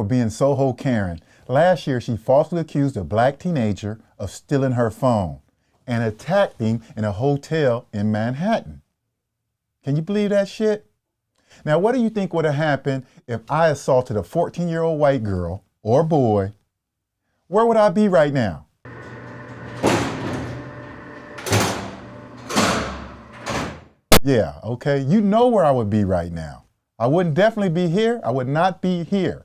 for being SoHo Karen. Last year, she falsely accused a black teenager of stealing her phone and attacked him in a hotel in Manhattan. Can you believe that shit? Now, what do you think would have happened if I assaulted a 14-year-old white girl or boy? Where would I be right now? Yeah, okay, you know where I would be right now. I wouldn't definitely be here. I would not be here.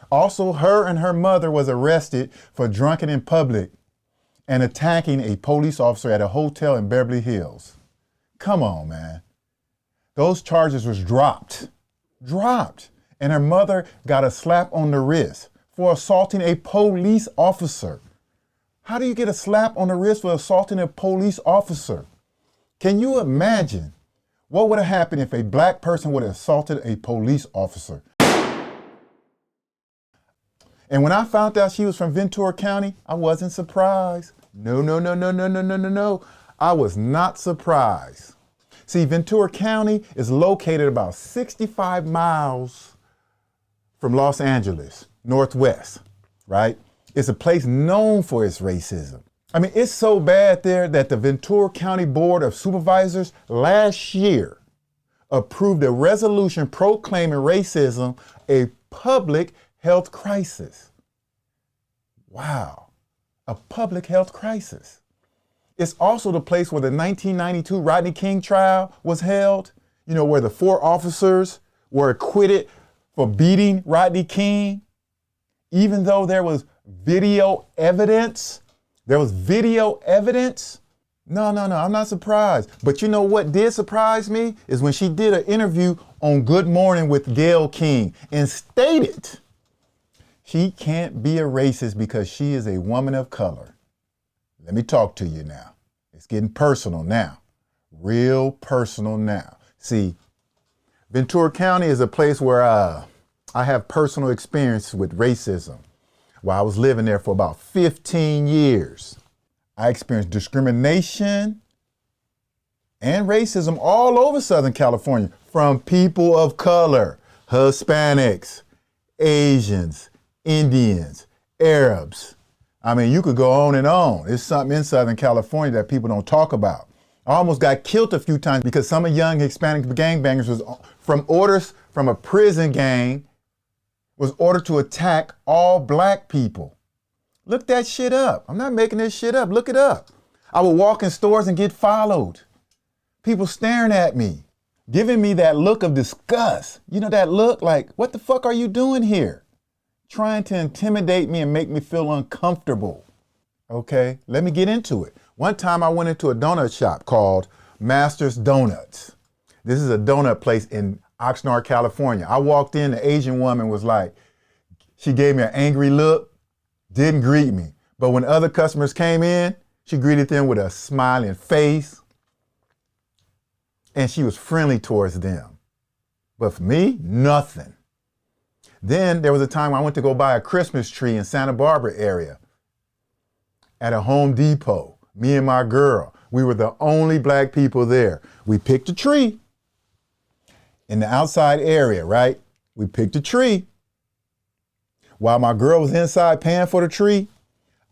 Also, her and her mother was arrested for drunken in public and attacking a police officer at a hotel in Beverly Hills. Come on, man. Those charges was dropped. And her mother got a slap on the wrist for assaulting a police officer. How do you get a slap on the wrist for assaulting a police officer? Can you imagine what would have happened if a black person would have assaulted a police officer? And when I found out she was from Ventura County, I wasn't surprised. No. I was not surprised. See, Ventura County is located about 65 miles from Los Angeles, northwest, right? It's a place known for its racism. I mean, it's so bad there that the Ventura County Board of Supervisors last year approved a resolution proclaiming racism a public health crisis. Wow, a public health crisis. It's also the place where the 1992 Rodney King trial was held, you know, where the 4 officers were acquitted for beating Rodney King, even though there was video evidence. No, I'm not surprised. But you know what did surprise me is when she did an interview on Good Morning with Gayle King and stated she can't be a racist because she is a woman of color. Let me talk to you now. It's getting personal now. Real personal now. See, Ventura County is a place where I have personal experience with racism. While I was living there for about 15 years, I experienced discrimination and racism all over Southern California from people of color, Hispanics, Asians, Indians, Arabs. I mean, you could go on and on. It's something in Southern California that people don't talk about. I almost got killed a few times because some of young Hispanic gangbangers was from orders from a prison gang was ordered to attack all black people. Look that shit up. I'm not making this shit up. Look it up. I would walk in stores and get followed. People staring at me, giving me that look of disgust. You know, that look like, what the fuck are you doing here? Trying to intimidate me and make me feel uncomfortable. Okay, let me get into it. One time I went into a donut shop called Master's Donuts. This is a donut place in Oxnard, California. I walked in, the Asian woman was like, she gave me an angry look, didn't greet me. But when other customers came in, she greeted them with a smiling face. And she was friendly towards them. But for me, nothing. Then there was a time I went to go buy a Christmas tree in Santa Barbara area at a Home Depot. Me and my girl, we were the only black people there. We picked a tree in the outside area, right? We picked a tree. While my girl was inside paying for the tree,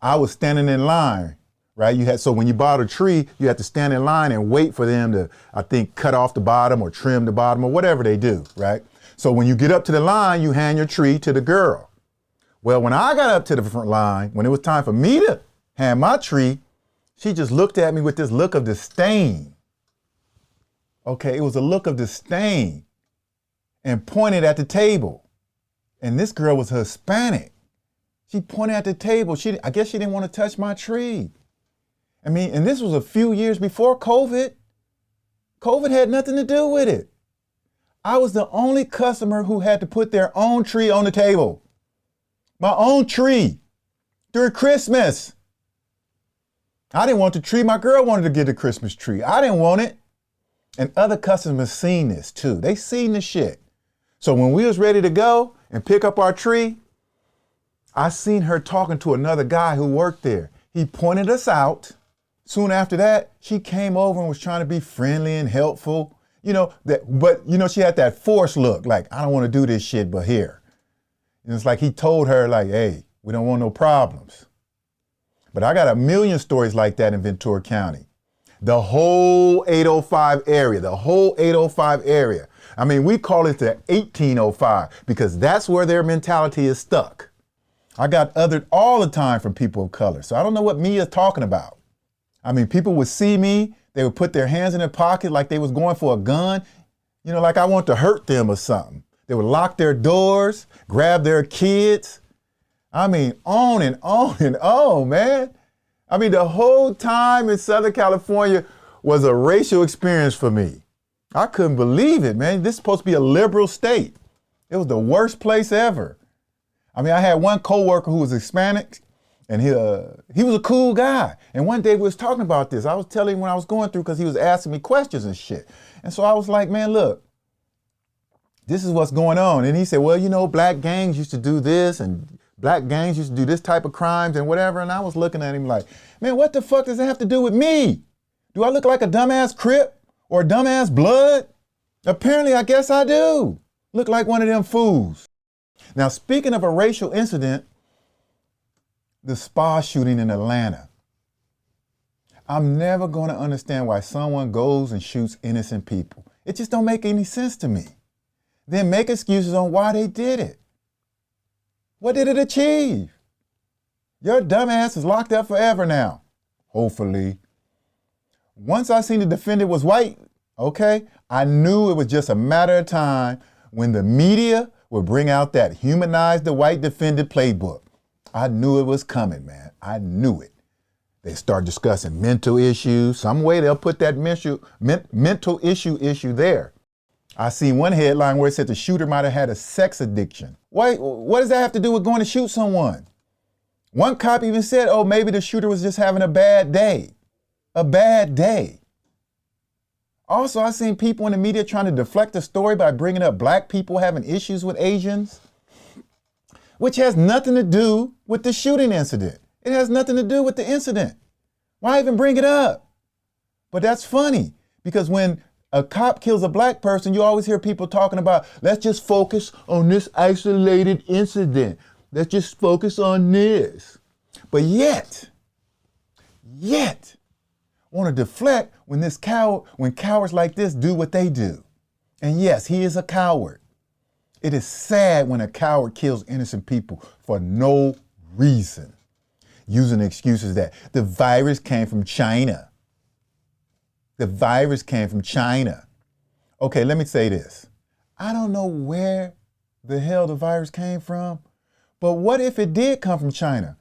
I was standing in line, right? So when you bought a tree, you had to stand in line and wait for them to, I think, cut off the bottom or trim the bottom or whatever they do, right? So when you get up to the line, you hand your tree to the girl. Well, when I got up to the front line, when it was time for me to hand my tree, she just looked at me with this look of disdain. Okay, it was a look of disdain and pointed at the table. And this girl was Hispanic. She pointed at the table. I guess she didn't want to touch my tree. I mean, and this was a few years before COVID. COVID had nothing to do with it. I was the only customer who had to put their own tree on the table. My own tree during Christmas. I didn't want the tree. My girl wanted to get the Christmas tree. I didn't want it. And other customers seen this too. They seen the shit. So when we was ready to go and pick up our tree, I seen her talking to another guy who worked there. He pointed us out. Soon after that, she came over and was trying to be friendly and helpful. But she had that forced look, like, I don't want to do this shit, but here. And it's like he told her, like, hey, we don't want no problems. But I got a million stories like that in Ventura County. The whole 805 area, I mean, we call it the 1805 because that's where their mentality is stuck. I got othered all the time from people of color. So I don't know what Mia's talking about. I mean, people would see me, they would put their hands in their pocket like they was going for a gun, you know, like I want to hurt them or something. They would lock their doors, grab their kids. I mean, on and on and on, man. I mean, the whole time in Southern California was a racial experience for me. I couldn't believe it, man. This is supposed to be a liberal state. It was the worst place ever. I mean, I had one coworker who was Hispanic, and he was a cool guy. And one day we was talking about this. I was telling him what I was going through because he was asking me questions and shit. And so I was like, man, look, this is what's going on. And he said, well, you know, black gangs used to do this and black gangs used to do this type of crimes and whatever. And I was looking at him like, man, what the fuck does that have to do with me? Do I look like a dumbass Crip or a dumbass Blood? Apparently, I guess I do. Look like one of them fools. Now, speaking of a racial incident, the spa shooting in Atlanta. I'm never going to understand why someone goes and shoots innocent people. It just don't make any sense to me. Then make excuses on why they did it. What did it achieve? Your dumb ass is locked up forever now. Hopefully. Once I seen the defendant was white, okay, I knew it was just a matter of time when the media would bring out that humanize the white defendant playbook. I knew it was coming, man. I knew it. They start discussing mental issues. Some way they'll put that mental issue there. I seen one headline where it said the shooter might have had a sex addiction. What does that have to do with going to shoot someone? One cop even said, oh, maybe the shooter was just having a bad day. A bad day. Also, I seen people in the media trying to deflect the story by bringing up black people having issues with Asians, which has nothing to do with the shooting incident. It has nothing to do with the incident. Why even bring it up? But that's funny because when a cop kills a black person, you always hear people talking about, let's just focus on this isolated incident. Let's just focus on this. But yet, want to deflect when cowards like this do what they do. And yes, he is a coward. It is sad when a coward kills innocent people for no reason, using excuses that the virus came from China. The virus came from China. Okay, let me say this. I don't know where the hell the virus came from, but what if it did come from China?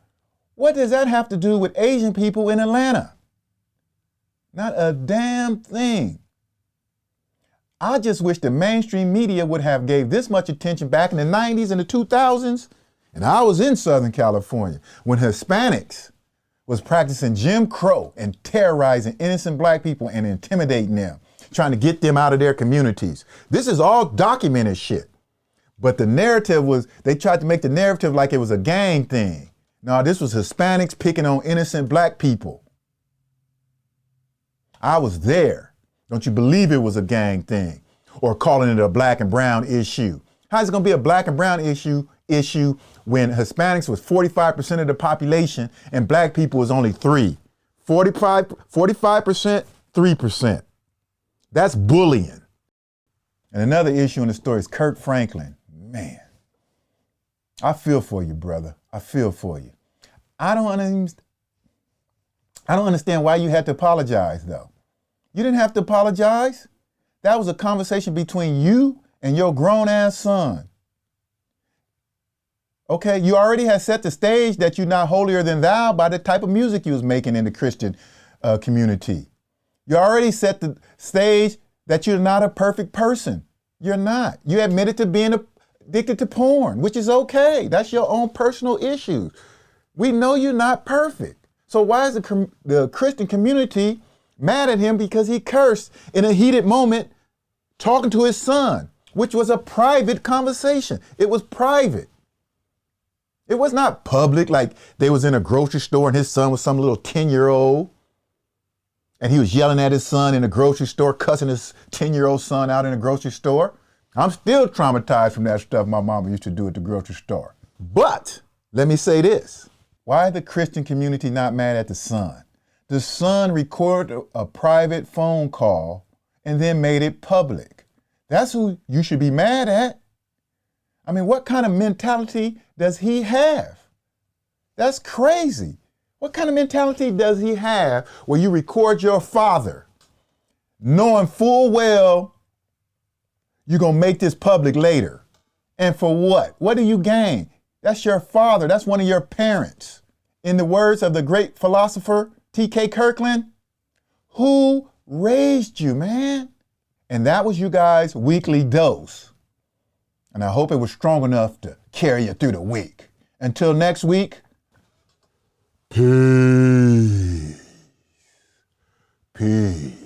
What does that have to do with Asian people in Atlanta? Not a damn thing. I just wish the mainstream media would have gave this much attention back in the 90s and the 2000s. And I was in Southern California when Hispanics was practicing Jim Crow and terrorizing innocent black people and intimidating them, trying to get them out of their communities. This is all documented shit. But the narrative was, they tried to make the narrative like it was a gang thing. No, this was Hispanics picking on innocent black people. I was there. Don't you believe it was a gang thing or calling it a black and brown issue? How's it going to be a black and brown issue when Hispanics was 45% of the population and black people was only 3%? 45%, 3%. That's bullying. And another issue in the story is Kirk Franklin. Man, I feel for you, brother. I feel for you. I don't understand why you had to apologize, though. You didn't have to apologize. That was a conversation between you and your grown-ass son. Okay, you already had set the stage that you're not holier than thou by the type of music you was making in the Christian community. You already set the stage that you're not a perfect person. You're not. You admitted to being addicted to porn, which is okay. That's your own personal issues. We know you're not perfect. So why is the Christian community mad at him because he cursed in a heated moment talking to his son, which was a private conversation? It was private. It was not public, like they was in a grocery store and his son was some little 10-year-old and he was yelling at his son in a grocery store, cussing his 10-year-old son out in a grocery store. I'm still traumatized from that stuff my mama used to do at the grocery store. But let me say this. Why the Christian community not mad at the son? The son recorded a private phone call and then made it public. That's who you should be mad at. I mean, what kind of mentality does he have? That's crazy. What kind of mentality does he have where you record your father knowing full well you're going to make this public later? And for what? What do you gain? That's your father. That's one of your parents. In the words of the great philosopher, T.K. Kirkland, who raised you, man? And that was you guys' weekly dose. And I hope it was strong enough to carry you through the week. Until next week, peace. Peace.